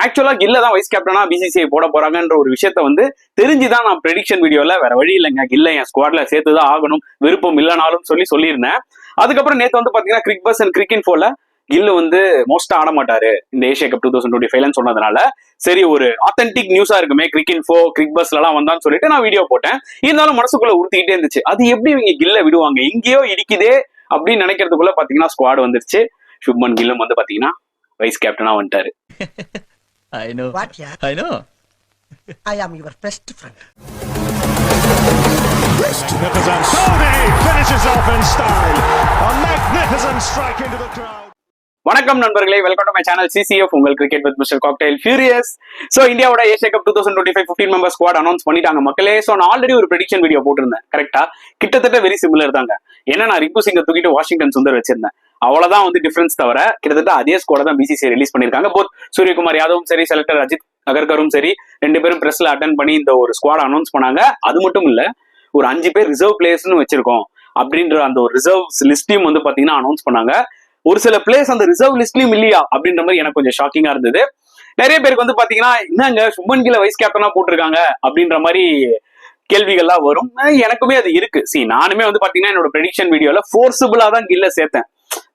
ஆக்சுவலா கில்ல தான் வைஸ் கேப்டனா பிசிசிஐ போட போறாங்கன்ற ஒரு விஷயத்த வந்து தெரிஞ்சுதான் நான் ப்ரெடிக்ஷன் வீடியோல வேற வழி இல்லைங்க கில்ல என் ஸ்குவாட்ல சேர்த்துதான் ஆகணும் விருப்பம் இல்லைனாலும் சொல்லியிருந்தேன். அதுக்கப்புறம் நேத்து வந்து பாத்தீங்கன்னா கிரிக் பஸ் அண்ட் கிரிக் இன்ஃபோல கில்லு வந்து மோஸ்டா ஆட மாட்டாரு இந்த ஏஷியா கப் 2025 சொன்னதுனால சரி ஒரு ஆத்தென்டிக் நியூஸா இருக்குமே கிரிக் இன்ஃபோ கிரிக் பஸ்ல எல்லாம் வந்தான்னு சொல்லிட்டு நான் வீடியோ போட்டேன். இருந்தாலும் மனசுக்குள்ள உறுத்திக்கிட்டே இருந்துச்சு அது எப்படி இவங்க கில்ல விடுவாங்க எங்கேயோ இடிக்குதே அப்படின்னு நினைக்கிறதுக்குள்ள பாத்தீங்கன்னா ஸ்குவாட் வந்துருச்சு. சுப்மன் கில்லும் வந்து பாத்தீங்கன்னா வைஸ் கேப்டனா வந்துட்டாரு. I know. What, yeah? I know. I am your best friend. Magnificent. Sony finishes off in style. A magnificent strike into the crowd. வணக்கம் நண்பர்களே, welcome to my channel CCF உங்கள் cricket with mister cocktail furious. So இந்தியாவோட Asia cup 2025 15 member squad announce பண்ணிட்டாங்க மக்களே. So நான் already ஒரு prediction video போட்டிருந்தேன் கரெக்டா, கிட்டத்தட்ட வெரி சிமிலர் தாங்க. ஏன்னா நான் ரிங்கு சிங்கை தூக்கிட்டு வாஷிங்டன் சுந்தர் வச்சிருந்தேன், அவ்வளவுதான் வந்து டிஃபரன்ஸ் தவிர கிட்டத்தட்ட அதே ஸ்குவாட தான் பிசிசிஐ ரிலீஸ் பண்ணிருக்காங்க. போத் சூரியகுமார் யாதவும் சரி செலக்டர் அஜித் அகர்கரும் சரி ரெண்டு பேரும் பிரஸ்ல அட்டன் பண்ணி இந்த ஒரு ஸ்குவாட் அனௌன்ஸ் பண்ணாங்க. அது மட்டும் இல்ல ஒரு 5 பேர் ரிசர்வ் பிளேயர்ஸ்னு வச்சிருக்கோம் அப்படின்ற அந்த ஒரு ரிசர்வ் லிஸ்டையும் வந்து பாத்தீங்கன்னா அனௌன்ஸ் பண்ணாங்க. ஒரு சில பிளேயர்ஸ் அந்த ரிசர்வ் லிஸ்ட்லயும் இல்லையா அப்படின்ற மாதிரி எனக்கு கொஞ்சம் ஷாக்கிங்கா இருந்தது. நிறைய பேருக்கு வந்து பாத்தீங்கன்னா என்னங்க சுப்மன் கில்ல வைஸ் கேப்டனா போட்டிருக்காங்க அப்படின்ற மாதிரி கேள்விகள்லாம் வரும். எனக்குமே அது இருக்கு. நானுமே வந்து பாத்தீங்கன்னா என்னோட ப்ரெடிக்ஷன் வீடியோல ஃபோர்ஸபிளா தான் கில்ல சேர்த்தேன்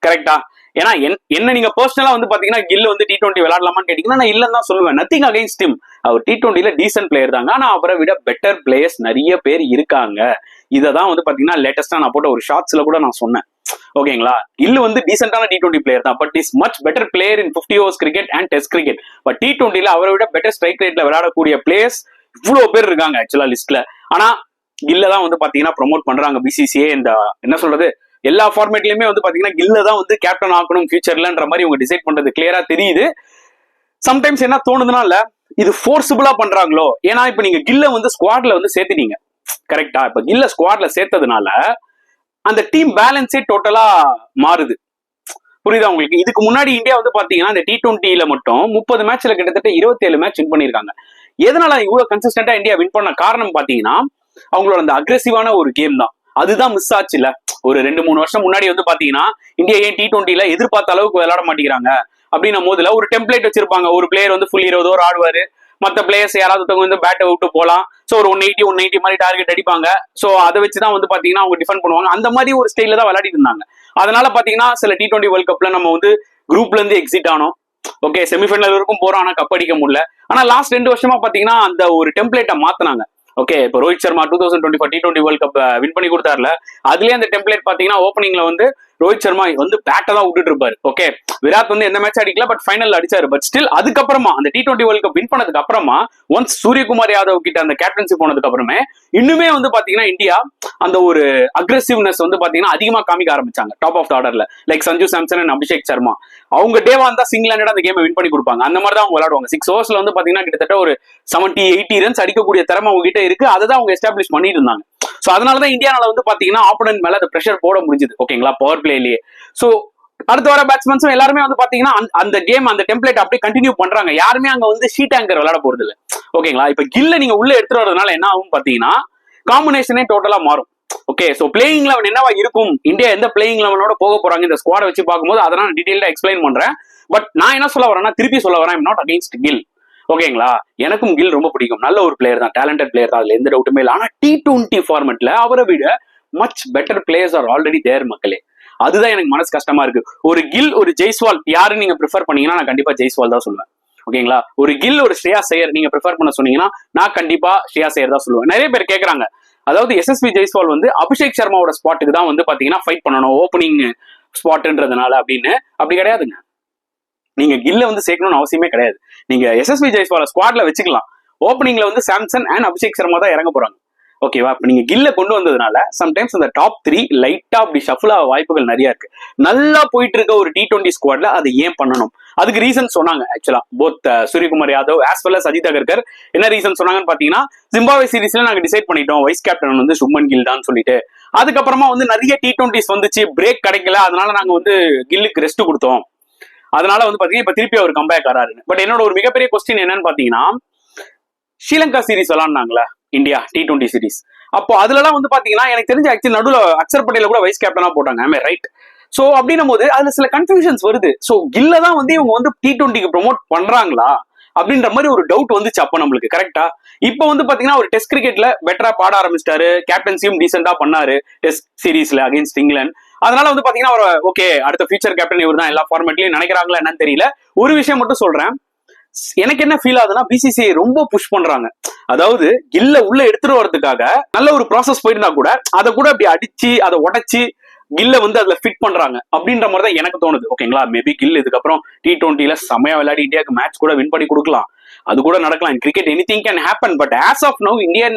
கரெக்டா. ஏன்னா என்ன நீங்க பர்சனலா வந்து பாத்தீங்கன்னா கில் வந்து T20 விளையாடலாமான்னு கேட்டீங்கன்னா நான் இல்லன்னு தான் சொல்லுவேன். நத்திங் அகைன்ஸ்ட் ஹிம், அவர் T20ல டீசென்ட் பிளேயர் தாங்க. ஆனா அவரை விட பெட்டர் பிளேயர்ஸ் நிறைய பேர் இருக்காங்க. இததான் வந்து பாத்தீங்கன்னா லேட்டஸ்டா நான் போட்ட ஒரு ஷார்ட்ஸ்ல கூட நான் சொன்னேன் ஓகேங்களா. கில் வந்து டீசென்டான T20 பிளேயர் தான், but is much better player in 50 overs cricket and test cricket. But T20ல அவரை விட பெட்டர் ஸ்ட்ரைக் ரேட்ல விளையாடக்கூடிய பிளேயர்ஸ் இவ்வளவு பேர் இருக்காங்க ஆக்சுவலா லிஸ்ட்ல. ஆனா கில்ல தான் வந்து பாத்தீங்கன்னா ப்ரொமோட் பண்றாங்க பிசிசிஐ. இந்த என்ன சொல்றது எல்லா ஃபார்மேட்லயுமே வந்து பாத்தீங்கன்னா கில்ல தான் வந்து கேப்டன் ஆக்கணும் ஃபியூச்சர்லன்ற மாதிரி இவங்க டிசைட் பண்றது கிளியரா தெரியுது. சம்டைம்ஸ் என்ன தோணுதுன்னா இல்ல இது ஃபோர்ஸபிளா பண்றாங்களோ. ஏன்னா இப்ப நீங்க கில்ல வந்து ஸ்குவாட்ல வந்து சேர்த்துட்டீங்க கரெக்டா. இப்ப கில்ல ஸ்குவாட்ல சேர்த்ததுனால அந்த டீம் பேலன்ஸே டோட்டலா மாறுது. புரியுதா உங்களுக்கு? இதுக்கு முன்னாடி இந்தியா வந்து பாத்தீங்கன்னா இந்த T20ல மட்டும் 30 மேட்ச்ல கிட்டத்தட்ட 27 மேட்ச் வின் பண்ணிருக்காங்க. எதனால இவ்வளவு கன்சிஸ்டன்டா இந்தியா வின் பண்ண காரணம் பாத்தீங்கன்னா அவங்களோட அந்த அக்ரெசிவான ஒரு கேம் தான். அதுதான் மிஸ் ஆச்சு இல்ல. ஒரு 2-3 வருஷம் முன்னாடி வந்து பாத்தீங்கன்னா இந்தியா ஏன் T20ல எதிர்பார்த்த அளவுக்கு விளையாட மாட்டேங்கிறாங்க அப்படின்னும் போதுல ஒரு டெம்ப்ளேட் வச்சிருப்பாங்க. ஒரு பிளேயர் வந்து ஃபுல் 20 ஓவர் ஆடுவாரு, மற்ற பிளேயர்ஸ் யாராவது வந்து பேட்டை விட்டு போலாம். சோ ஒரு 180 மாதிரி டார்கெட் அடிப்பாங்க. சோ அதை வச்சுதான் வந்து பாத்தீங்கன்னா அவங்க டிஃபெண்ட் பண்ணுவாங்க. அந்த மாதிரி ஒரு ஸ்டைல தான் விளையாடிட்டு இருந்தாங்க. அதனால பாத்தீங்கன்னா சில T20 வேர்ல்ட் கப்ல நம்ம வந்து குரூப்ல இருந்து எக்ஸிட் ஆனோம். ஓகே, செமிஃபைனல் வரைக்கும் போறோம், ஆனா கப் அடிக்க முடியல. ஆனா லாஸ்ட் 2 வருஷமா பாத்தீங்கன்னா அந்த ஒரு டெம்ப்ளேட்டை மாத்தினாங்க. ஓகே, இப்போ Rohit Sharma 2024 T20 world cup win பண்ணி கொடுத்தாருல, அதுலயே அந்த டெம்ப்ளேட் பாத்தீங்கன்னா ஓப்பனிங்ல வந்து ரோஹித் சர்மா வந்து பேட்டை தான் விட்டுட்டு இருப்பாரு. ஓகே, விராட் வந்து எந்த மேட்ச் அடிக்கல, பட் ஃபைனல் அடிச்சாரு. பட் ஸ்டில் அதுக்கப்புறமா அந்த T20 வேர்ல்ட் கப் வின் பண்ணதுக்கு அப்புறமா ஒன்ஸ் சூரியகுமார் யாதவ் கிட்ட அந்த கேப்டன்சி போனதுக்கு அப்புறமே இன்னுமே வந்து பாத்தீங்கன்னா இந்தியா அந்த ஒரு அக்ரெசிவ்னஸ் வந்து பாத்தீங்கன்னா அதிகமா காமிக்க ஆரம்பிச்சாங்க டாப் ஆஃப் த ஆர்டர்ல. லைக் சஞ்சு சாம்சன் அண்ட் அபிஷேக் சர்மா அவங்க டேவா இருந்தா சிங்கிள் ஹேண்டட் அந்த கேமை வின் பண்ணி கொடுப்பாங்க. அந்த மாதிரி தான் அவங்க விளையாடுவாங்க. 6 overs வந்து பாத்தீங்கன்னா கிட்டத்தட்ட ஒரு 70-80 ரன்ஸ் அடிக்கக்கூடிய திறமை அவங்க கிட்ட இருக்கு. அதை தான் அவங்க எஸ்டாப்ளிஷ் பண்ணிட்டு இருந்தாங்க. சோ அதனாலதான் இந்தியானால வந்து பாத்தீங்கன்னா ஆப்போனன்ட் மேல அந்த பிரஷர் போட முடிஞ்சது ஓகேங்களா பவர் பிளேலயே. சோ அடுத்த வர பேட்ஸ்மேன்ஸும் எல்லாருமே வந்து பாத்தீங்கன்னா அந்த கேம் அந்த டெம்ப்ளேட் அப்படியே கண்டினியூ பண்றாங்க. யாருமே அங்க வந்து ஷீட் ஆங்கர் விளையாட போறது இல்ல ஓகேங்களா. இப்ப கில்ல நீங்க உள்ள எடுத்துட்டு வரதுனால என்ன ஆகும் பாத்தீங்கன்னா காம்பினேஷனே டோட்டலா மாறும். ஓகே, சோ பிளேயிங் லெவன் என்னவா இருக்கும், இந்தியா எந்த பிளேயிங் லெவனோட போக போறாங்க இந்த ஸ்குவாட வச்சு பார்க்கும்போது அதை நான் டீடைலா எக்ஸ்பிளைன் பண்றேன். பட் நான் என்ன சொல்ல வரேன்னா திருப்பி சொல்ல வரேன், ஐம் நாட் அகைன்ஸ்ட் கில் ஓகேங்களா. எனக்கும் கில் ரொம்ப பிடிக்கும், நல்ல ஒரு பிளேயர் தான், டேலண்டட் பிளேயர் தான், அதுல எந்த டவுட்டுமே இல்லை. ஆனா T20 ஃபார்மெட்ல அவரை விட much better players are already there மக்களே. அதுதான் எனக்கு மனசு கஷ்டமா இருக்கு. ஒரு கில் ஒரு ஜெய்ஸ்வால் யாருன்னு நீங்க ப்ரிஃபர் பண்ணீங்கன்னா நான் கண்டிப்பா ஜெய்ஸ்வால் தான் சொல்லுவேன் ஓகேங்களா. ஒரு கில் ஒரு ஸ்ரேயாஸ் ஐயர் நீங்க ப்ரிஃபர் பண்ண சொன்னீங்கன்னா நான் கண்டிப்பா ஸ்ரேயாஸ் ஐயர் தான் சொல்லுவேன். நிறைய பேர் கேட்கறாங்க, அதாவது SSB ஜெய்ஸ்வால் வந்து அபிஷேக் சர்மாவோட ஸ்பாட்டுக்கு தான் வந்து பாத்தீங்கன்னா ஃபைட் பண்ணணும் ஓப்பனிங் ஸ்பாட்ன்றதுனால அப்படின்னு. அப்படி கிடையாதுங்க. நீங்க கில்ல வந்து சேர்க்கணும்னு அவசியமே கிடையாது. நீங்க SSB ஜெய்ஸ்வால ஸ்குவாட்ல வச்சுக்கலாம். ஓப்பனிங்ல வந்து சாம்சன் அண்ட் அபிஷேக் சர்மா தான் இறங்க போறாங்க ஓகேவா. இப்ப நீங்க கில்ல கொண்டு வந்ததுனால சம்டைம்ஸ் அந்த டாப் 3 லைட்டா அப்படி ஷஃபிள் ஆக வாய்ப்புகள் நிறைய இருக்கு. நல்லா போயிட்டு இருக்க ஒரு T20 ஸ்குவாட்ல அது ஏன் பண்ணணும், அதுக்கு ரீசன் சொன்னாங்க ஆக்சுவலா both Suryakumar Yadav as well as Ajit Agarkar. என்ன ரீசன் சொன்னாங்கன்னு பாத்தீங்கன்னா ஜிம்பாப்வே சீரிஸ்ல நாங்க டிசைட் பண்ணிட்டோம் வைஸ் கேப்டன் வந்து சுப்மன் கில் தான் சொல்லிட்டு. அதுக்கப்புறமா வந்து நிறைய T20s வந்துச்சு, பிரேக் கிடைக்கல, அதனால நாங்க வந்து கில்லுக்கு ரெஸ்ட் கொடுத்தோம். அதனால வந்து பாத்தீங்கன்னா இப்ப திருப்பி அவர் கம்பேக் ஆறாரு. பட் என்னோட ஒரு மிகப்பெரிய கொஸ்டின் என்னன்னு பாத்தீங்கன்னா ஸ்ரீலங்கா சீரிஸ் விளாண்டாங்களா இந்தியா T20 சீரிஸ், அப்போ அதுலலாம் வந்து பாத்தீங்கன்னா எனக்கு தெரிஞ்ச ஆக்சுவலி நடுவில் அக்சர் பட்டேல கூட வைஸ் கேப்டனா போட்டாங்க, ரைட்? சோ அப்படின்னும் போது அதுல சில கன்ஃபியூஷன்ஸ் வருது. சோ கில்ல தான் வந்து இவங்க வந்து T20க்கு ப்ரொமோட் பண்றாங்களா அப்படின்ற மாதிரி ஒரு டவுட் வந்துச்சு அப்ப நம்மளுக்கு, கரெக்டா? இப்ப வந்து பாத்தீங்கன்னா ஒரு டெஸ்ட் கிரிக்கெட்ல பெட்டரா பாட ஆரம்பிச்சிட்டாரு, கேப்டன்சியும் டீசெண்டா பண்ணாரு டெஸ்ட் சீரீஸ்ல அகைன்ஸ்ட் இங்கிலாந்து. அதனால வந்து பாத்தீங்கன்னா அவர் ஓகே அடுத்த ஃபியூச்சர் கேப்டன் இவர் தான் எல்லா ஃபார்மேட்லயும் நினைக்கிறாங்களா என்னன்னு தெரியல. ஒரு விஷயம் மட்டும் சொல்றேன், எனக்கு என்ன ஃபீல் ஆகுதுன்னா பிசிசிஐ ரொம்ப புஷ் பண்றாங்க. அதாவது கில்ல உள்ள எடுத்துட்டு வரதுக்காக நல்ல ஒரு ப்ராசஸ் போயிருந்தா கூட அதை கூட அப்படி அடிச்சு அதை உடைச்சு கில்ல வந்து அதுல ஃபிட் பண்றாங்க அப்படின்ற மாதிரி தான் எனக்கு தோணுது. ஓகேங்களா, மேபி கில் இதுக்கப்புறம் T20ல செமையா விளையாடி இந்தியாவுக்கு மேட்ச் கூட வின் பண்ணி கொடுக்கலாம், அது கூட நடக்கலாம். Cricket anything can happen. But as of now Indian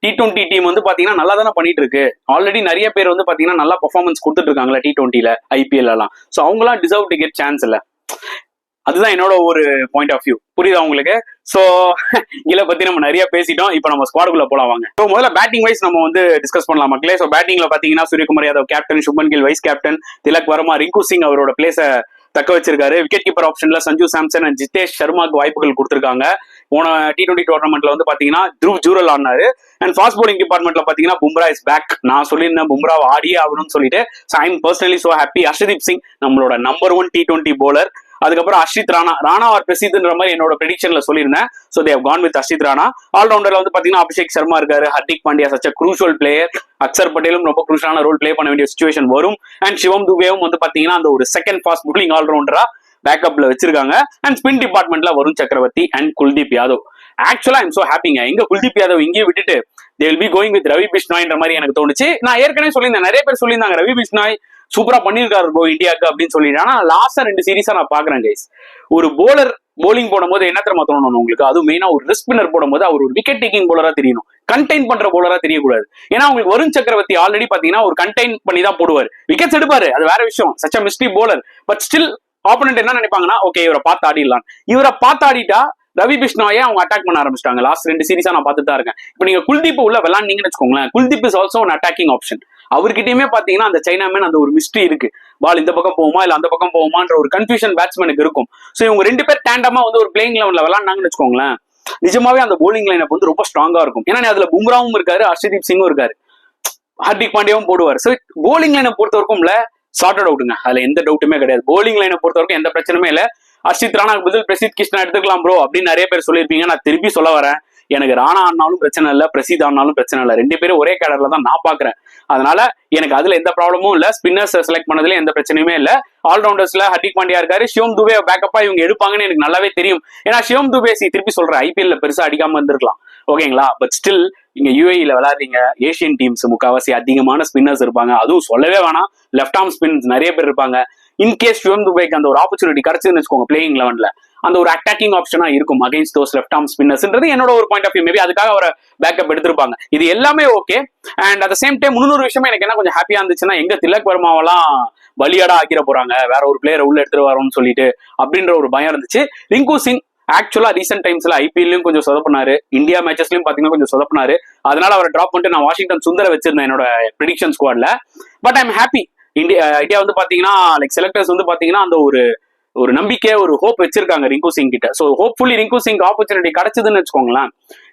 T20 team வந்து பாத்தீங்கன்னா நல்லா தானே பண்ணிட்டு இருக்கு. ஆல்ரெடி நிறைய பேர் வந்து பாத்தீங்கன்னா நல்லா பெர்ஃபார்மன்ஸ் கொடுத்துட்டு இருக்காங்களா T20ல, IPL எல்லாம். சோ அவங்களாம் டிசர்வ் டு கெட் சான்ஸ் இல்ல. அதுதான் என்னோட ஒரு பாயிண்ட் ஆஃப் வியூ. புரியுதா உங்களுக்கு? சோ இத பத்தி நம்ம நிறைய பேசிட்டோம். இப்போ நம்ம ஸ்குவாடுக்குள்ள போலாம் வாங்க. சோ முதல்ல பேட்டிங் வைஸ் நம்ம வந்து டிஸ்கஸ் பண்ணலாம் மக்களே. சோ பேட்டிங்ல பாத்தீங்கன்னா Suryakumar Yadav captain, Shubman Gill vice captain, Tilak Varma, Rinku Singh அவரோட பிளேஸ தக்க வச்சிருக்காரு. விக்கெட் கீப்பர் ஆப்ஷன்ல சஞ்சு சாம்சன் அண்ட் ஜிதேஷ் சர்மாக்கு வாய்ப்புகள் கொடுத்திருக்காங்க. போன T20 டோர்னமெண்ட்ல வந்து பாத்தீங்கன்னா த்ருவ் ஜூரல் ஆனாரு. அண்ட் ஃபாஸ்ட் bowling டிபார்ட்மெண்ட்ல பாத்தீங்கன்னா பும்ரா இஸ் பேக். நான் சொல்லியிருந்தேன் பும்ரா ஆடியே ஆகணும்னு சொல்லிட்டு. I am personally so happy. Harshdeep Singh நம்மளோட நம்பர் 1 T20 bowler. அதுக்கப்புறம் அர்ஷித் ராணா ஆர் பிரசித்ன்ற மாதிரி என்னோட ப்ரெடிக்ஷன்ல சொல்லியிருந்தேன். So they have gone with Harshit Rana. ஆல்ரவுண்டர்ல வந்து பாத்தீங்கன்னா அபிஷேக் சர்மா இருக்காரு, Hardik Pandya such a crucial player, Axar பட்டேலும் ரொம்ப குரூஷியலான ரோல் பிளே பண்ண வேண்டிய சிச்சுவேஷன் வரும். அண்ட் சிவம் துபேவும் வந்து பாத்தீங்கன்னா அந்த ஒரு செகண்ட் ஃபாஸ்ட் bowling ஆல்ரவுண்டரா பேக்கப்ல வச்சிருக்காங்க. அண்ட் ஸ்பின் டிபார்ட்மெண்ட்ல வருண் சக்கரவர்த்தி அண்ட் குல்தீப் யாதவ். ஆக்சுவலா ஐம் சோ ஹாப்பிங்க. எங்க குல்தீப் யாதவ் இங்கேயே விட்டுட்டு they will be going with Ravi பிஷ்னாய்ன்ற மாதிரி எனக்கு தோணுச்சு. நான் ஏற்கனவே சொல்லியிருந்தேன், நிறைய பேர் சொல்லியிருந்தாங்க ரவி பிஷ்னாய் சூப்பரா பண்ணிருக்காரு ப்ரோ இந்தியாவுக்கு அப்படின்னு சொல்லிட்டு. ஆனா லாஸ்டா 2 சீரீஸா நான் பாக்குறேன் கைஸ், ஒரு போலர் போலிங் போடும்போது என்ன தெரியுமா தோணணும் உங்களுக்கு, அதுவும் மெயினா ஒரு ரிஸ்க் ஸ்பின்னர் போடும்போது அவர் ஒரு விக்கெட் டேக்கிங் போலரா தெரியணும், கண்டெயின் பண்ற போலரா தெரியக்கூடாது. ஏன்னா உங்களுக்கு வருண் சக்கரவர்த்தி ஆல்ரெடி பாத்தீங்கன்னா ஒரு கண்டெயின் பண்ணி தான் போடுவார், விக்கெட்ஸ் எடுப்பாரு, அது வேற விஷயம், such a mystery bowler. But still opponent என்ன நினைப்பாங்கன்னா ஓகே இவரை பார்த்து ஆடிடலாம். இவரை பார்த்து ஆடிட்டா ரவி பிஷ்னாயே அவங்க அட்டாக் பண்ண ஆரம்பிச்சிட்டாங்க. லாஸ்ட் 2 சீரீஸா நான் பார்த்துட்டு தான் இருக்கேன். இப்போ நீங்க குல்தீப் உள்ள விளாண்டீங்கன்னு வச்சுக்கோங்களேன், குல்தீப் இஸ் ஆல்சோ ஒரு அட்டாக்கிங் ஆப்ஷன். அவர்கிட்டயுமே பாத்தீங்கன்னா அந்த சைனாமேன் அந்த ஒரு மிஸ்ட்ரி இருக்கு, பால் இந்த பக்கம் போகுமா இல்ல அந்த பக்கம் போகுமான்ற ஒரு கன்ஃபியூஷன் பேட்ஸ்மேனுக்கு இருக்கும். சோ இவங்க 2 பேர் டேண்டமா வந்து ஒரு பிளேயிங் லெவன்ல விளாண்டாங்கன்னு வச்சுக்கோங்களேன், நிஜமாவே அந்த போலிங் லைன் வந்து ரொம்ப ஸ்ட்ராங்கா இருக்கும். ஏன்னா அதுல பும்ராவும் இருக்காரு, ஹர்ஷதீப் சிங்கும் இருக்காரு, ஹார்திக் பாண்டியாவும் போடுவார். சோ போலிங் லைனை பொறுத்த வரைக்கும்ல சார்ட் அவுட்டுங்க, அதுல எந்த டவுட்டுமே கிடையாது. போலிங் லைனை பொறுத்த வரைக்கும் எந்த பிரச்சனையுமே இல்ல. ஹர்ஷித் ராணாக்கு பதில் பிரசித் கிருஷ்ணா எடுத்துக்கலாம் ப்ரோ அப்படின்னு நிறைய பேர் சொல்லியிருப்பீங்க. நான் திருப்பி சொல்ல வரேன், எனக்கு ராணா ஆனாலும் பிரச்சனை இல்லை, பிரசித் ஆனாலும் பிரச்சனை இல்லை, 2 பேரும் ஒரே கேடர்ல தான் நான் பாக்குறேன். அதனால எனக்கு அதுல எந்த ப்ராப்ளமும் இல்ல. ஸ்பின்னர்ஸ் செலக்ட் பண்ணதுல எந்த பிரச்சனையுமே இல்ல. ஆல்ரவுண்டர்ஸ்ல ஹர்திக் பாண்டியா இருக்காரு, சிவம் துபே பேக்கப்பா இவங்க எடுப்பாங்கன்னு எனக்கு நல்லாவே தெரியும். ஏன்னா சிவம் துபே திருப்பி சொல்றேன் IPL பெருசா அடிக்காம இருந்திருக்கலாம், ஓகேங்களா? பட் ஸ்டில் இங்க UAE விளையாடுறீங்க, ஏசியன் டீம்ஸ் முக்காவாசி அதிகமான ஸ்பின்னர்ஸ் இருப்பாங்க, அதுவும் சொல்லவே வேணாம் லெஃப்ட் ஆர்ம் ஸ்பின்ஸ் நிறைய பேர் இருப்பாங்க. இன்கேஸ் சிவம் துபேக்கு அந்த ஒரு ஆப்பர்ச்சுனிட்டி கிடைச்சதுன்னு வச்சுக்கோங்க பிளேயிங் லெவன்ல, அந்த ஒரு அட்டாக்கிங் ஆப்ஷனா இருக்கும் அகைன்ஸ்ட் தோஸ் லெஃப்ட் ஆர்ம் ஸ்பின்னர்ஸ்ன்றது என்னோட ஒரு பாயிண்ட் ஆஃப் வியூ. மேபி அதுக்காக அவரை பேக்கப் எடுத்திருப்பாங்க. இது எல்லாமே okay. And at same time முன்னொரு விஷயமா எனக்கு என்ன கொஞ்சம் ஹாப்பியா இருந்துச்சுன்னா, எங்க திலக் வர்மாவெல்லாம் பலியாடா ஆக்கிட போறாங்க வேற ஒரு பிளேயரை உள்ள எடுத்துட்டு வரோம்னு சொல்லிட்டு அப்படின்ற ஒரு பயம் இருந்துச்சு. ரிங்கு சிங் ஆக்சுவலா ரீசென்ட் டைம்ஸ்ல IPLலயும் கொஞ்சம் சொதப்பினாரு, இந்தியா மேட்சஸ்லயும் பாத்தீங்கன்னா கொஞ்சம் சொதப்பினாரு. அதனால அவரை டிராப் பண்ணிட்டு நான் வாஷிங்டன் சுந்தர வச்சிருந்தேன் என்னோட ப்ரெடிக்ஷன் ஸ்குவாட்ல. But I'm happy. இந்தியா வந்து பாத்தீங்கன்னா லைக் செலக்டர்ஸ் வந்து பாத்தீங்கன்னா அந்த ஒரு நம்பிக்கை, ஒரு ஹோப் வச்சிருக்காங்க ரிங்கு சிங் கிட்ட. So hopefully Rinku Singh opportunity கிடைச்சதுன்னு வச்சுக்கோங்களேன்,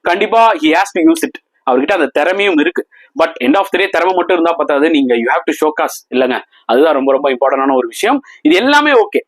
கண்டிப்பா he has to use it. அவர்கிட்ட அந்த திறமையும் இருக்கு. But end of the day திறமை மட்டும் இருந்தா பத்தாது, நீங்க யூ ஹேவ் டு ஷோகாஸ் இல்லங்க, அதுதான் ரொம்ப ரொம்ப இம்பார்ட்டன்டான ஒரு விஷயம். இது எல்லாமே ஓகே,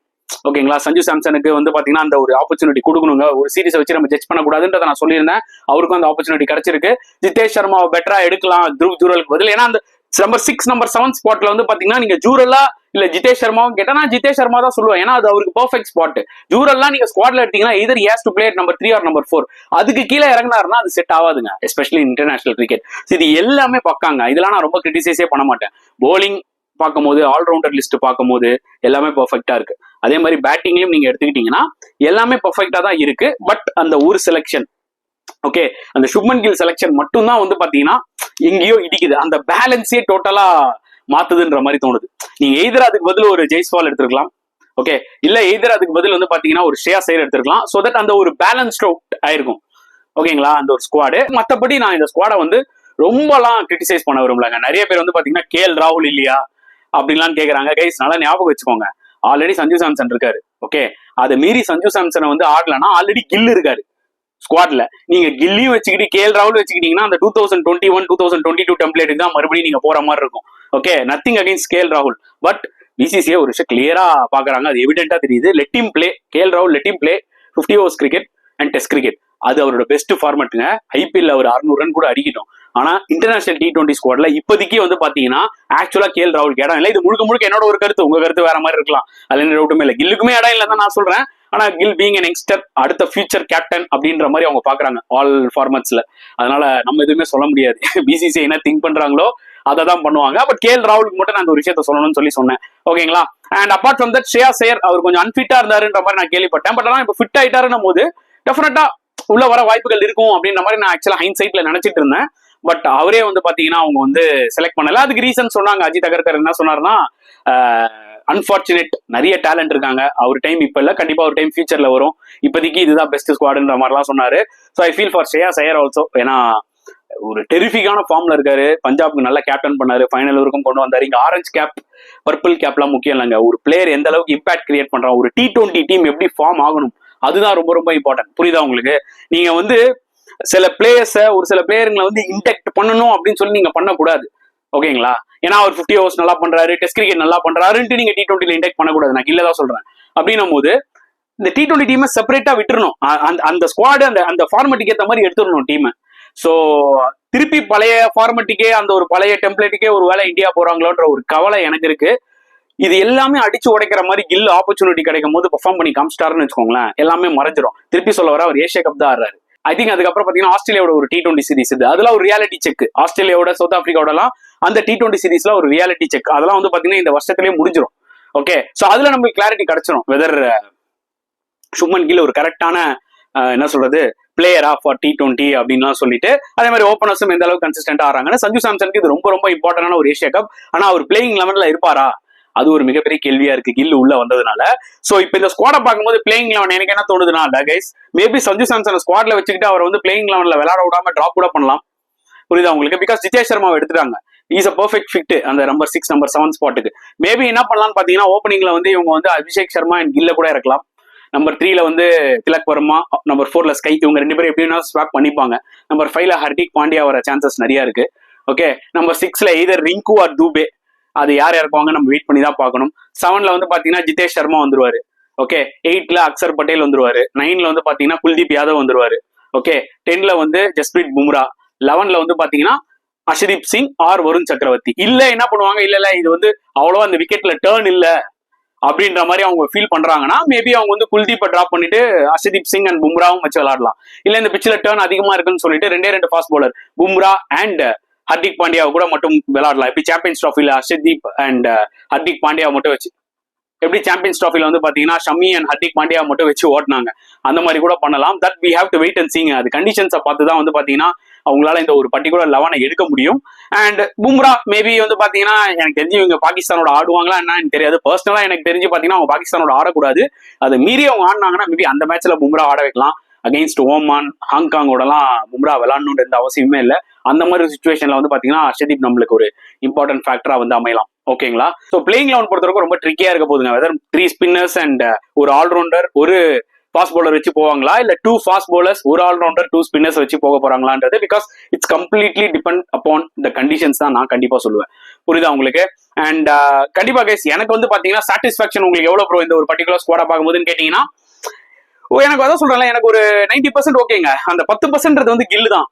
ஓகேங்களா? சஞ்சு சாம்சனுக்கு வந்து பாத்தீங்கன்னா அந்த ஒரு ஆப்பர்ச்சுனிட்டி கொடுக்கணுங்க, ஒரு சீரிஸை வச்சு நம்ம ஜட்ஜ் பண்ணக்கூடாதுன்றதை நான் சொல்லியிருந்தேன். அவருக்கும் அந்த ஆப்பர்ச்சுனிட்டி கிடைச்சிருக்கு. ஜிதேஷ் சர்மாவை பெட்டரா எடுக்கலாம் த்ருவ் ஜூரலுக்கு பதில். ஏன்னா அந்த நம்பர் 6 நம்பர் 7 ஸ்பாட்ல வந்து பாத்தீங்கன்னா நீங்க ஜூரலா இல்ல ஜிதேஷ் சர்மாவும் கேட்டா நான் ஜிதேஷ் சர்மா தான் சொல்லுவேன். ஏன்னா அது அவருக்கு பெர்ஃபெக்ட் ஸ்பாட். ஜூரல்லாம் நீங்க ஸ்குவாட்ல எடுத்தீங்கன்னா either he has to play at number 3 or number 4. அதுக்கு கீழே இறங்கினாருன்னா அது செட் ஆகாதுங்க, எஸ்பெஷலி இன்டர்நேஷனல் கிரிக்கெட். இது எல்லாமே பக்காங்க, இதெல்லாம் நான் ரொம்ப கிரிட்டிசைஸே பண்ண மாட்டேன். போலிங் பார்க்கும்போது, ஆல்ரவுண்டர் லிஸ்ட் பார்க்கும்போது எல்லாமே பெர்ஃபெக்டா இருக்கு. அதே மாதிரி பேட்டிங்லயும் நீங்க எடுத்துக்கிட்டீங்கன்னா எல்லாமே பெர்ஃபெக்டா தான் இருக்கு. பட் அந்த ஒரு செலக்ஷன், ஓகே, அந்த சுப்மன் கில் செலக்ஷன் மட்டும் தான் வந்து பாத்தீங்கன்னா எங்கேயோ இடிக்குது, அந்த பேலன்ஸே டோட்டலா மாத்துதுன்ற மாதிரி தோணுது. நீங்க எய்தர் அதுக்கு பதில் ஒரு ஜெய்ஸ்வால் எடுத்துருக்கலாம், ஓகே, இல்ல எய்தர் அதுக்கு பதில் வந்து பாத்தீங்கன்னா ஒரு ஷ்ரேயாஸ் ஐயர் எடுத்துருக்கலாம். சோ தட் அந்த ஒரு பேலன்ஸ்ட் அவுட் ஆயிருக்கும், ஓகேங்களா, அந்த ஒரு ஸ்குவாடு. மத்தபடி நான் இந்த ஸ்குவாடை வந்து ரொம்பலாம் கிரிட்டிசைஸ் பண்ண விரும்பலங்க. நிறைய பேர் வந்து பாத்தீங்கன்னா KL ராகுல் இல்லையா அப்படின்லாம் கேக்குறாங்க. கைஸ் நல்லா ஞாபகம் வச்சுக்கோங்க, ஆல்ரெடி சஞ்சு சாம்சன் இருக்காரு, ஓகே, அதை மீறி சஞ்சு சாம்சனை வந்து ஆடலன்னா ஆல்ரெடி கில் இருக்காரு. ஸ்குவாட்ல. நீங்க கில்லியும் வச்சுக்கிட்டு கேஎல் ராகுல் வச்சுக்கிட்டீங்கன்னா அந்த 2021 2022 டெம்ப்ளேட்டுக்கு தான் மறுபடியும் நீங்க போற மாதிரி இருக்கும். ஓகே, நத்திங் அகைன்ஸ்ட் கேஎல் ராகுல், பட் பிசிசிஐ ஒரு விஷயம் கிளியரா பாக்குறாங்க, அது எவிடென்ட்டா தெரியுது. லெட் ஹிம் பிளே, கேஎல் ராகுல் let him play 50 overs cricket and test cricket. அது அவரோட பெஸ்ட் ஃபார்மேட்டுங்க. ஐபிஎல் அவர் 600 ரன் கூட அடிக்கட்டும். ஆனா இன்டர்நேஷனல் T20 ஸ்குவாட்ல இப்போதைக்கு வந்து பாத்தீங்கன்னா ஆக்சுவலா கேஎல் ராகுலுக்கு இடம் இல்லை. இது முழுக்க முழுக்க என்னோட ஒரு கருத்து, உங்க கருத்து வேற மாதிரி இருக்கலாம், அதுல எந்த டவுட்டுமே இல்லை. கில்லுக்குமே இடம் இல்லைன்னு நான் சொல்றேன். ஆனா கில் பீங் அன் யங்ஸ்டர், அடுத்த ஃபியூச்சர் கேப்டன் அப்படின்ற மாதிரி அவங்க பாக்குறாங்க ஆல் ஃபார்மட்ஸ்ல. அதனால நம்ம எதுவுமே சொல்ல முடியாது. பிசிசிஐ என்ன திங்க் பண்றாங்களோ அதை தான் பண்ணுவாங்க. பட் கேஎல் ராகுலுக்கு மட்டும் நான் அந்த ஒரு விஷயத்த சொல்லணும்னு சொன்னேன். ஓகேங்களா? And apart from that Shreyas Iyer அவர் கொஞ்சம் அன்ஃபிட்டா இருந்தாருன்ற மாதிரி நான் கேள்விப்பட்டேன். பட் ஆனா இப்போ ஃபிட் ஆயிட்டாருன்னும் போது டெஃபினட்டா உள்ள வர வாய்ப்புகள் இருக்கும் அப்படின்ற மாதிரி நான் ஆக்சுவலா ஹைன்சைட்ல நினைச்சிட்டு இருந்தேன். பட் அவரே வந்து பாத்தீங்கன்னா அவங்க வந்து செலக்ட் பண்ணல. அதுக்கு ரீசன் சொன்னாங்க. அஜித் அகர்கர் என்ன சொன்னாருன்னா, அன்பார்ச்சுனேட், நிறைய டேலண்ட் இருக்காங்க, அவர் டைம் இப்ப இல்ல, கண்டிப்பா ஒரு டைம் ஃபியூச்சர்ல வரும், இப்போதைக்கு இதுதான் பெஸ்ட் ஸ்குவாடுன்ற மாதிரிலாம் சொன்னாரு. So I feel for Shreyas Iyer also. ஏன்னா ஒரு டெரிஃபிக்கான ஃபார்ம்ல இருக்காரு, பஞ்சாப்க்கு நல்லா கேப்டன் பண்ணாரு, ஃபைனல் வரைக்கும் கொண்டு வந்தாரு. இங்க ஆரஞ்சு கேப் பர்பிள் கேப்லாம் முக்கியம் இல்லைங்க, ஒரு பிளேயர் எந்த அளவுக்கு இம்பாக்ட் கிரியேட் பண்றான், ஒரு T20 டீம் எப்படி ஃபார்ம் ஆகணும், அதுதான் ரொம்ப ரொம்ப இம்பார்ட்டன்ட். புரியுதா உங்களுக்கு? நீங்க வந்து சில பிளேயர்ஸை, ஒரு சில பிளேயருங்களை வந்து இன்டெக்ட் பண்ணணும் அப்படின்னு சொல்லி நீங்க பண்ணக்கூடாது. ஓகேங்களா? ஏன்னா அவர் 50 overs நல்லா பண்றாரு, டெஸ்ட் கிரிக்கெட் நல்லா பண்றாருன்ட்டு நீங்க T20ல இன்டெக்ட் பண்ணக்கூடாது. நான் இல்லதான் சொல்றேன். அப்படின்னும் போது இந்த T20 டீமை செப்பரேட்டா விட்டுறணும். அந்த ஸ்குவாடு அந்த ஃபார்மேட்டுக்கு ஏற்ற மாதிரி எடுத்துடணும் டீமை. ஸோ திருப்பி பழைய ஃபார்மேட்டுக்கே, அந்த ஒரு பழைய டெம்ப்ளேட்டுக்கே ஒரு வேளை இந்தியா போறாங்களோன்ற ஒரு கவலை எனக்கு இருக்கு. இது எல்லாமே அடிச்சு உடைக்கிற மாதிரி கில் ஆப்பர்ச்சுனிட்டி கிடைக்கும் போது பெர்ஃபார்ம் பண்ணி காமிச்சிட்டாருன்னு வச்சுக்கோங்களேன், எல்லாமே மறைஞ்சிரும். திருப்பி சொல்ல வர அவர் ஏஷியா கப் தான் ஆடுறாரு. ஐ திங்க் அதுக்கப்புறம் பாத்தீங்கன்னா ஆஸ்திரேலியாவோட ஒரு T20 சீரிஸ், இது அதெல்லாம் ஒரு ரியாலிட்டி செக். ஆஸ்திரேலியாவோட சவுத் ஆப்பிரிக்காவோடலாம் அந்த T20 சீரிஸ்ல ஒரு ரியாலிட்டி செக், அதெல்லாம் வந்து பாத்தீங்கன்னா இந்த வருஷத்துலயே முடிஞ்சிடும். ஓகே, ஸோ அதுல நம்மளுக்கு கிளாரிட்டி கிடைச்சிடும் வெதர் சுப்மன் கில் ஒரு கரெக்டான என்ன சொல்றது பிளேயரா ஃபார் T20 அப்படின்லாம் சொல்லிட்டு, அதே மாதிரி ஓப்பனர்ஸும் எந்த அளவுக்கு கன்சிஸ்டன்டா ஆறாங்கன்னா, சஞ்சு சாம்சனுக்கு இது ரொம்ப ரொம்ப இம்பார்ட்டன்டான ஒரு ஏஷியா கப். ஆனா அவர் பிளேயிங் லெவன்ல இருப்பாரா, அது ஒரு மிகப்பெரிய கேள்வியா இருக்கு கில் உள்ள வந்ததுனால. சோ இப்போ இந்த ஸ்குவாட பார்க்கும்போது பிளேயிங் லெவன் எனக்கு என்ன தோணுதுன்னா, கைஸ் மேபி சஞ்சு சாம்சன் ஸ்குவாட்ல வச்சுக்கிட்டு அவர் வந்து பிளேயிங் லெவன்ல விளையாட விடாம டிராப் கூட பண்ணலாம். புரியுதா உங்களுக்கு? பிகாஸ் ஜிதேஷ் சர்மாவை எடுத்துட்டாங்க, இஸ் அ பெர்ஃபெக்ட் ஃபிட் அந்த நம்பர் 6 நம்பர் 7 ஸ்பாட்டுக்கு. மேபி என்ன பண்ணலாம்னு பாத்தீங்கன்னா, ஓப்பனிங்ல வந்து இவங்க வந்து அபிஷேக் சர்மா அண்ட் கில்ல கூட இருக்கலாம். நம்பர் 3ல வந்து திலக் வர்மா, நம்பர் 4ல ஸ்கை, இவங்க 2 பேரும் எப்படின்னா ஸ்வாப் பண்ணிப்பாங்க. நம்பர் 5ல ஹர்திக் பாண்டியா வர சான்சஸ் நிறைய இருக்கு. ஓகே, நம்பர் 6ல எய்தர் ரிங்கு ஆர் தூபே, அது யார் இறக்குவாங்க நம்ம வெயிட் பண்ணி தான் பார்க்கணும். 7ல வந்து பாத்தீங்கன்னா ஜிதேஷ் சர்மா வந்துருவாரு. ஓகே, 8ல அக்சர் பட்டேல் வந்துருவாரு. 9ல வந்து பாத்தீங்கன்னா குல்தீப் யாதவ் வந்துருவாரு. ஓகே, 10ல வந்து ஜஸ்பிரீத் பும்ரா. 11ல வந்து பாத்தீங்கன்னா அர்ஷதீப் சிங் ஆர் வருண் சக்கரவர்த்தி. இல்ல என்ன பண்ணுவாங்க, இல்ல இது வந்து அவ்வளவா அந்த விக்கெட்ல டேர்ன் இல்ல அப்படின்ற மாதிரி அவங்க ஃபீல் பண்றாங்கன்னா, மேபி அவங்க வந்து குல்தீப்பை டிராப் பண்ணிட்டு அர்ஷதீப் சிங் அண்ட் பும்ராவும் வச்சு விளையாடலாம். இல்ல இந்த பிச்சில் டேர்ன் அதிகமா இருக்குன்னு சொல்லிட்டு 2 fast bowler Bumrah and Hardik பாண்டியாவை கூட மட்டும் விளையாடலாம். எப்படி சாம்பியன்ஸ் ட்ராஃபில அர்ஷதீப் அண்ட் ஹர்திக் பாண்டியாவை மட்டும் வச்சு, எப்படி சாம்பியன்ஸ் ட்ராஃபில வந்து பாத்தீங்கன்னா ஷமி அண்ட் ஹர்திக் பாண்டியாவை மட்டும் வச்சு ஓட்டினாங்க, அந்த மாதிரி கூட பண்ணலாம். That we have to wait and சீங்க. அது கண்டிஷன்ஸை பார்த்து தான் வந்து பாத்தீங்கன்னா அவங்களால இந்த ஒரு பர்டிகுலர் 11 எடுக்க முடியும். அண்ட் பும்ரா மேபி வந்து பாத்தீங்கன்னா எனக்கு தெரிஞ்சு இவங்க பாகிஸ்தானோட ஆடுவாங்களா என்னன்னு தெரியாது. பர்சனலா எனக்கு தெரிஞ்சு பாத்தீங்கன்னா அவங்க பாகிஸ்தானோட ஆடக்கூடாது. அதை மீறி அவங்க ஆடினாங்கன்னா மேபி அந்த மேட்ச்ல பும்ரா ஆட வைக்கலாம். அகெயின்ஸ்ட் ஓமான், ஹாங்காங்கோடலாம் பும்ரா விளாடணுன்ற எந்த அவசியமே இல்லை. அந்த மாதிரி சுச்சுவேஷன்ல வந்து பாத்தீங்கன்னா அர்ஷதீப் நம்மளுக்கு ஒரு இம்பார்ட்டன்ட் ஃபேக்டரா வந்து அமையலாம். ஓகேங்களா? ஸோ பிளேயிங் லெவன் பொறுத்தவரைக்கும் ரொம்ப ட்ரிக்கியா இருக்க போதுங்க. வெதர் 3 ஸ்பின்னர்ஸ் அண்ட் ஒரு ஆல்ரவுண்டர், ஒரு ஃபாஸ்ட் பவுலர் வச்சு போவாங்களா, இல்ல 2 ஃபாஸ்ட் பவுலர்ஸ், ஒரு ஆல்ரவுண்டர், 2 ஸ்பின்னர்ஸ் வச்சு போக போறாங்களான்றது, because it's completely depend upon the conditions தான் நான் கண்டிப்பா சொல்லுவேன். புரியுதா உங்களுக்கு? அண்ட் கண்டிப்பா கைஸ் எனக்கு வந்து பாத்தீங்கன்னா சாட்டிஸ்பாக்சன் உங்களுக்கு எவ்வளவு ப்ரோ இந்த ஒரு பர்டிகுலர் ஸ்குவாடா பார்க்கும்போதுன்னு கேட்டீங்கன்னா, எனக்கு அதான் சொல்றேன், எனக்கு ஒரு 90% ஓகேங்க. அந்த 10% வந்து கில்லு தான்.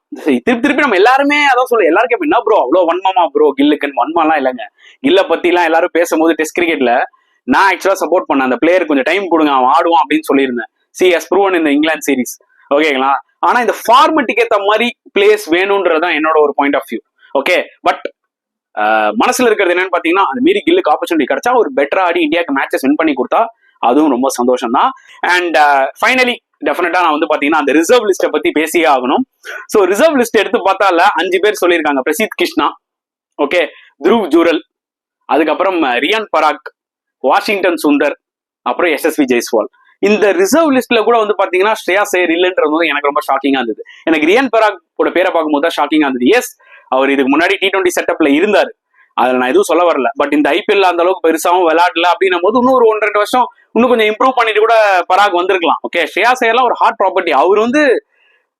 திருப்பி நம்ம எல்லாருமே அதான் சொல்ல, எல்லாருக்கும் என்ன ப்ரோ அவ்வளோ வன்மமா ப்ரோ கில்லுக்குன்னு? வன்மலாம் இல்லைங்க. கில்ல பத்தி எல்லாம் எல்லாரும் பேசும்போது டெஸ்ட் கிரிக்கெட்ல நான் ஆக்சுவலா சப்போர்ட் பண்ணேன், அந்த பிளேயர் கொஞ்சம் டைம் கொடுங்க அவன் ஆடுவான் அப்படின்னு சொல்லியிருந்தேன். ஹஸ் ப்ரூவன் இந்த இங்கிலாந்து சீரிஸ். ஓகேங்களா? ஆனா இந்த ஃபார்மேட்டுக்கு ஏற்ற மாதிரி பிளேயர்ஸ் வேணும்ன்றதுதான் என்னோட ஒரு point of view. Okay, but மனசுல இருக்கிறது என்னன்னு பாத்தீங்கன்னா, அது மீறி கில்லுக்கு ஆப்பர்ச்சுனிட்டி கிடைச்சா ஒரு பெட்டரா ஆடி இந்தியாவுக்கு மேட்சஸ் வின் பண்ணி கொடுத்தா அதுவும் ரொம்ப சந்தோஷம் தான். அண்ட் ஃபைனலி டெஃபினட்டா நான் வந்து பாத்தீங்கன்னா அந்த ரிசர்வ் லிஸ்ட்டை பத்தி பேசியே ஆகணும். ஸோ ரிசர்வ் லிஸ்ட் எடுத்து பார்த்தால 5 பேர் சொல்லியிருக்காங்க. பிரசித் கிருஷ்ணா, ஓகே, த்ருவ் ஜூரல், அதுக்கப்புறம் ரியான் பராக், வாஷிங்டன் சுந்தர், அப்புறம் SSV ஜெய்ஸ்வால். இந்த ரிசர்வ் லிஸ்ட்ல கூட வந்து பாத்தீங்கன்னா ஸ்ரேயாஸ் ஐயர் இல்லைன்றது எனக்கு ரொம்ப ஷாக்கிங்கா இருந்தது. எனக்கு ரியான் பராக் பேரை பார்க்கும்போது தான் ஷாக்கிங்கா இருந்தது. எஸ், அவர் இதுக்கு முன்னாடி T20 செட்டப்ல இருந்தாரு, அதுல நான் எதுவும் சொல்ல வரல. பட் இந்த IPL அந்த அளவுக்கு பெருசாவும் விளையாடல அப்படின்னும் போது இன்னும் ஒரு 1-2 வருஷம் இன்னும் கொஞ்சம் இம்ப்ரூவ் பண்ணிட்டு கூட பராக் வந்திருக்கலாம். ஓகே, ஸ்ரேயாஸ் ஐயர்லாம் ஒரு ஹாட் ப்ராப்பர்ட்டி. அவர் வந்து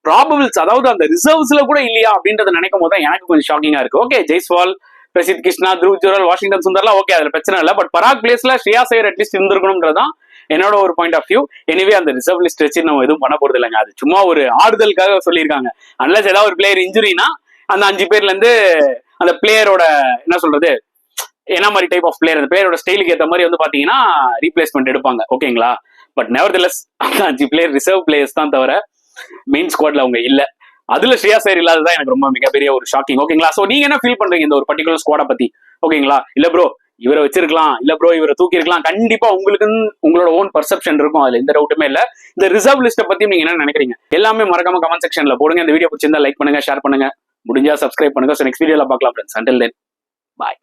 ப்ராபபிள்ஸ், அதாவது அந்த ரிசர்வ்ஸ்ல கூட இல்லையா அப்படின்றத நினைக்கும் போது தான் எனக்கு கொஞ்சம் ஷாக்கிங்கா இருக்கு. ஓகே, ஜெய்ஸ்வால், பிரசித் கிருஷ்ணா, த்ருவ் ஜுரல், வாஷிங்டன் சுந்தர்லாம் ஓகே, அதுல பிரச்சனை இல்லை. பட் பராக் பிளேஸ்ல ஸ்ரேயாஸ் ஐயர் அட்லீஸ்ட் இருந்திருக்கணும்ன்றதான் என்னோட ஒரு பாயிண்ட் ஆஃப் வியூ. எனிவே அந்த ரிசர்வ் லிஸ்ட் வச்சு நம்ம எதுவும் பண்ண போறது இல்லைங்க. அது சும்மா ஒரு ஆறுதலுக்காக சொல்லியிருக்காங்க. அன்லஸ் ஏதாவது ஒரு பிளேயர் இன்ஜுரினா அந்த 5 பேர்ல இருந்து அந்த பிளேயரோட என்ன சொல்றது, என்ன மாதிரி டைப் ஆஃப் பிளேயர், அந்த பிளேயரோட ஸ்டைலுக்கு ஏற்ற மாதிரி வந்து பாத்தீங்கன்னா ரீப்ளேஸ்மெண்ட் எடுப்பாங்க. ஓகேங்களா? பட் நெவர்தெலஸ் அந்த 5 பிளேயர் ரிசர்வ் பிளேயர்ஸ் தான் தவிர மெயின் ஸ்குவாட்ல அவங்க இல்ல. அதுல ஸ்ரேயாஸ் ஐயர் இல்லாததான் எனக்கு ரொம்ப மிகப்பெரிய ஒரு ஷாக்கிங். ஓகேங்களா? சோ நீங்க என்ன ஃபீல் பண்றீங்க இந்த ஒரு பர்டிகுலர் ஸ்குவாட பத்தி? ஓகேங்களா? இல்ல ப்ரோ இவரை வச்சிருக்கலாம், இல்ல ப்ரோ இவரை தூக்கி இருக்கலாம், கண்டிப்பா உங்களுக்கு உங்களோட ஓன் பர்செப்ஷன் இருக்கும், அதுல எந்த டவுட்டுமே இல்ல. இந்த ரிசர்வ் லிஸ்ட்டை பத்தி நீங்க என்ன நினைக்கிறீங்க எல்லாமே மறக்காம கமெண்ட் செக்ஷன்ல போடுங்க. இந்த வீடியோ பிடிச்சிருந்தா லைக் பண்ணுங்க, ஷேர் பண்ணுங்க, முடிஞ்சா சப்ஸ்கிரைப் பண்ணுங்க. சோ நெக்ஸ்ட் வீடியோல பார்க்கலாம் ஃப்ரெண்ட்ஸ். அண்டில் தென் பாய்.